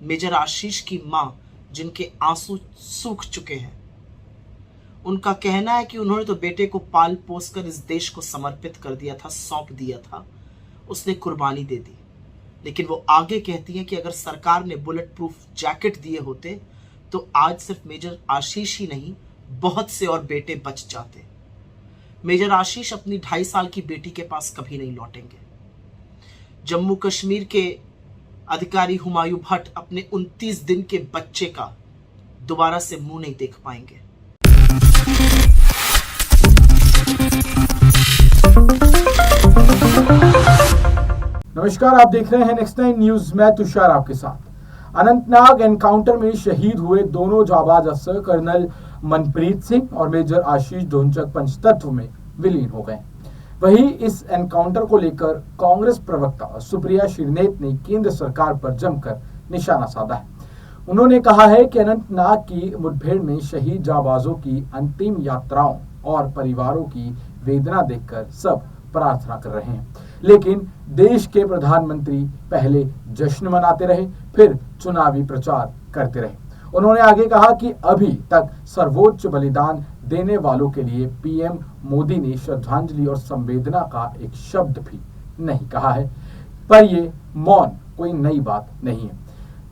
Major आशीष की मां जिनके आंसू सूख चुके हैं। उनका कहना है कि उन्होंने तो बेटे को पाल पोस कर इस देश को समर्पित कर दिया था, सौंप दिया था, उसने कुर्बानी दे दी। लेकिन वो आगे कहती हैं कि अगर सरकार ने बुलेट प्रूफ जैकेट दिए होते तो आज सिर्फ मेजर आशीष ही नहीं, बहुत से और बेटे बच जाते। मेजर आशीष अपनी 2.5 साल की बेटी के पास कभी नहीं लौटेंगे। जम्मू कश्मीर के अधिकारी हुमायूं भट्ट अपने 29 दिन के बच्चे का दोबारा से मुंह नहीं देख पाएंगे। नमस्कार, आप देख रहे हैं नेक्स्ट 9 न्यूज। मैं तुषार आपके साथ। अनंतनाग एनकाउंटर में शहीद हुए दोनों जाबाज अफसर कर्नल मनप्रीत सिंह और मेजर आशीष ढोंचक पंचतत्व में विलीन हो गए। वहीं इस एनकाउंटर को लेकर कांग्रेस प्रवक्ता सुप्रिया श्रीनेत ने केंद्र सरकार पर जमकर निशाना साधा है। उन्होंने कहा है कि अनंतनाग की मुठभेड़ में शहीद जाबाजों की अंतिम यात्राओं और परिवारों की वेदना देखकर सब प्रार्थना कर रहे हैं, लेकिन देश के प्रधानमंत्री पहले जश्न मनाते रहे, फिर चुनावी प्रचार करते रहे। उन्होंने आगे कहा कि अभी तक सर्वोच्च बलिदान देने वालों के लिए पीएम मोदी ने श्रद्धांजलि और संवेदना का एक शब्द भी नहीं कहा है। पर ये मौन कोई नई बात नहीं है।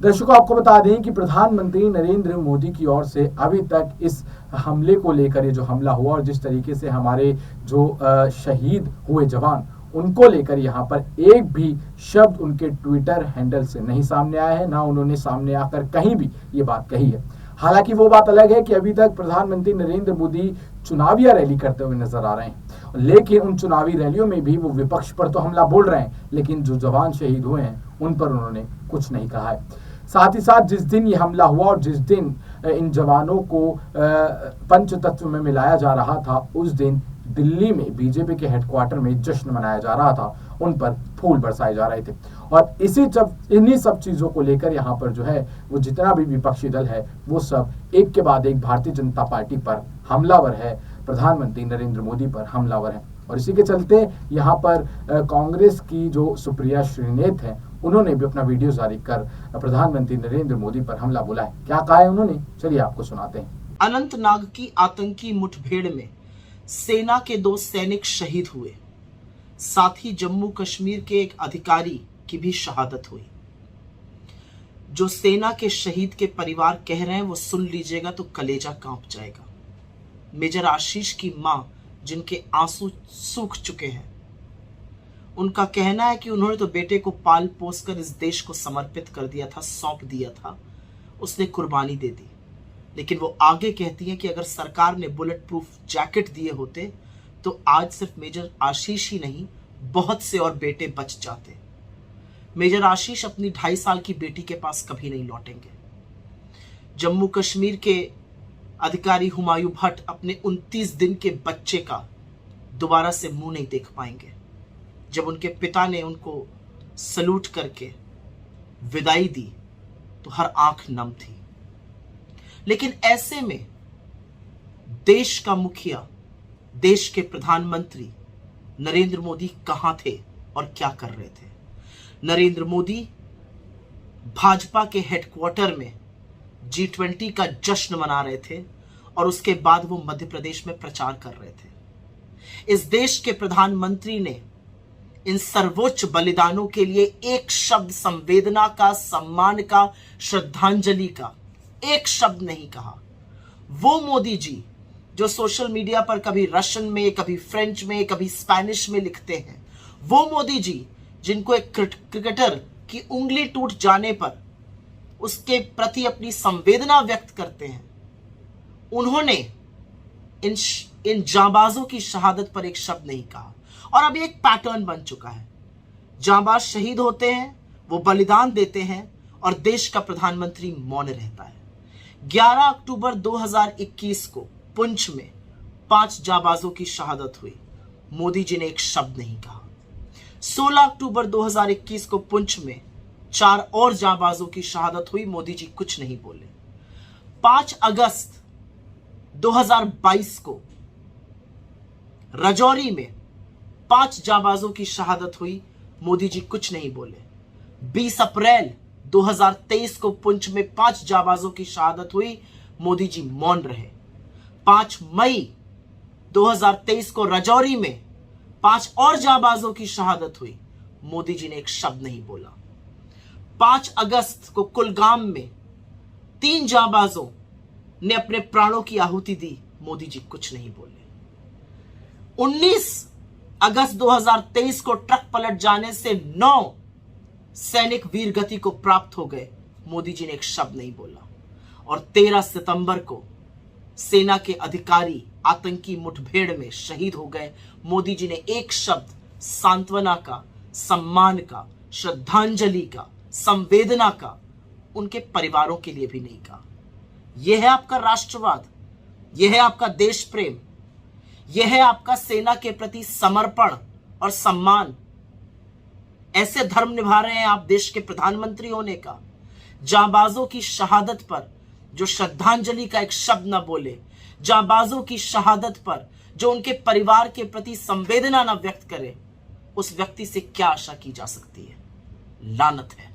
दर्शकों, आपको बता दें कि प्रधानमंत्री नरेंद्र मोदी की ओर से अभी तक इस हमले को लेकर, ये जो हमला हुआ और जिस तरीके से हमारे जो शहीद हुए जवान, उनको लेकर यहाँ पर एक भी शब्द उनके ट्विटर हैंडल से नहीं सामने आया है, ना उन्होंने सामने आकर कहीं भी ये बात कही है। हालांकि वो बात अलग है कि अभी तक प्रधानमंत्री नरेंद्र मोदी चुनावी रैली करते हुए नजर आ रहे हैं, लेकिन उन चुनावी रैलियों में भी वो विपक्ष पर तो हमला बोल रहे हैं, लेकिन जो जवान शहीद हुए हैं उन पर उन्होंने कुछ नहीं कहा है। साथ ही साथ जिस दिन ये हमला हुआ और जिस दिन इन जवानों को पंचतत्व में मिलाया जा रहा था, उस दिन दिल्ली में बीजेपी के हेडक्वार्टर में जश्न मनाया जा रहा था, उन पर फूल बरसाए जा रहे थे। और इन्हीं सब चीजों को लेकर यहाँ पर जो है वो जितना भी विपक्षी दल है वो सब एक के बाद एक भारतीय जनता पार्टी पर हमलावर है, प्रधानमंत्री नरेंद्र मोदी पर हमलावर है। और इसी के चलते यहाँ पर कांग्रेस की जो सुप्रिया श्रीनेत है, उन्होंने भी अपना वीडियो जारी कर प्रधानमंत्री नरेंद्र मोदी पर हमला बोला है। क्या कहा है उन्होंने, चलिए आपको सुनाते हैं। अनंतनाग की आतंकी मुठभेड़ में सेना के 2 सैनिक शहीद हुए, साथ ही जम्मू कश्मीर के एक अधिकारी की भी शहादत हुई। जो सेना के शहीद के परिवार कह रहे हैं वो सुन लीजिएगा तो कलेजा कांप जाएगा। मेजर आशीष की मां जिनके आंसू सूख चुके हैं, उनका कहना है कि उन्होंने तो बेटे को पाल पोस कर इस देश को समर्पित कर दिया था, सौंप दिया था, उसने कुर्बानी दे दी। लेकिन वो आगे कहती हैं कि अगर सरकार ने बुलेट प्रूफ जैकेट दिए होते तो आज सिर्फ मेजर आशीष ही नहीं, बहुत से और बेटे बच जाते। मेजर आशीष अपनी 2.5 साल की बेटी के पास कभी नहीं लौटेंगे। जम्मू कश्मीर के अधिकारी हुमायूं भट्ट अपने 29 दिन के बच्चे का दोबारा से मुंह नहीं देख पाएंगे। जब उनके पिता ने उनको सलूट करके विदाई दी तो हर आंख नम थी। लेकिन ऐसे में देश का मुखिया, देश के प्रधानमंत्री नरेंद्र मोदी कहां थे और क्या कर रहे थे? नरेंद्र मोदी भाजपा के हेडक्वार्टर में G20 का जश्न मना रहे थे और उसके बाद वो मध्य प्रदेश में प्रचार कर रहे थे। इस देश के प्रधानमंत्री ने इन सर्वोच्च बलिदानों के लिए एक शब्द संवेदना का, सम्मान का, श्रद्धांजलि का एक शब्द नहीं कहा। वो मोदी जी जो सोशल मीडिया पर कभी रशियन में, कभी फ्रेंच में, कभी स्पेनिश में लिखते हैं, वो मोदी जी जिनको एक क्रिकेटर की उंगली टूट जाने पर उसके प्रति अपनी संवेदना व्यक्त करते हैं, उन्होंने इन जांबाजों की शहादत पर एक शब्द नहीं कहा। और अब एक पैटर्न बन चुका है, जांबाज शहीद होते हैं, वो बलिदान देते हैं और देश का प्रधानमंत्री मौन रहता है। 11 अक्टूबर 2021 को पुंछ में 5 जांबाजों की शहादत हुई, मोदी जी ने एक शब्द नहीं कहा। 16 अक्टूबर 2021 को पुंछ में 4 और जांबाजों की शहादत हुई, मोदी जी कुछ नहीं बोले। 5 अगस्त 2022 को राजौरी में 5 जांबाजों की शहादत हुई, मोदी जी कुछ नहीं बोले। 20 अप्रैल 2023 को पुंछ में 5 जाबाजों की शहादत हुई, मोदी जी मौन रहे। 5 मई 2023 को राजौरी में 5 और जाबाजों की शहादत हुई, मोदी जी ने एक शब्द नहीं बोला। 5 अगस्त को कुलगाम में 3 जाबाजों ने अपने प्राणों की आहुति दी, मोदी जी कुछ नहीं बोले। 19 अगस्त 2023 को ट्रक पलट जाने से 9 सैनिक वीर गति को प्राप्त हो गए, मोदी जी ने एक शब्द नहीं बोला। और 13 सितंबर को सेना के अधिकारी आतंकी मुठभेड़ में शहीद हो गए, मोदी जी ने एक शब्द सांत्वना का, सम्मान का, श्रद्धांजलि का, संवेदना का उनके परिवारों के लिए भी नहीं कहा। यह है आपका राष्ट्रवाद, यह है आपका देश प्रेम, यह है आपका सेना के प्रति समर्पण और सम्मान। ऐसे धर्म निभा रहे हैं आप देश के प्रधानमंत्री होने का। जाबाजों की शहादत पर जो श्रद्धांजलि का एक शब्द न बोले, जाबाजों की शहादत पर जो उनके परिवार के प्रति संवेदना न व्यक्त करे, उस व्यक्ति से क्या आशा की जा सकती है? लानत है।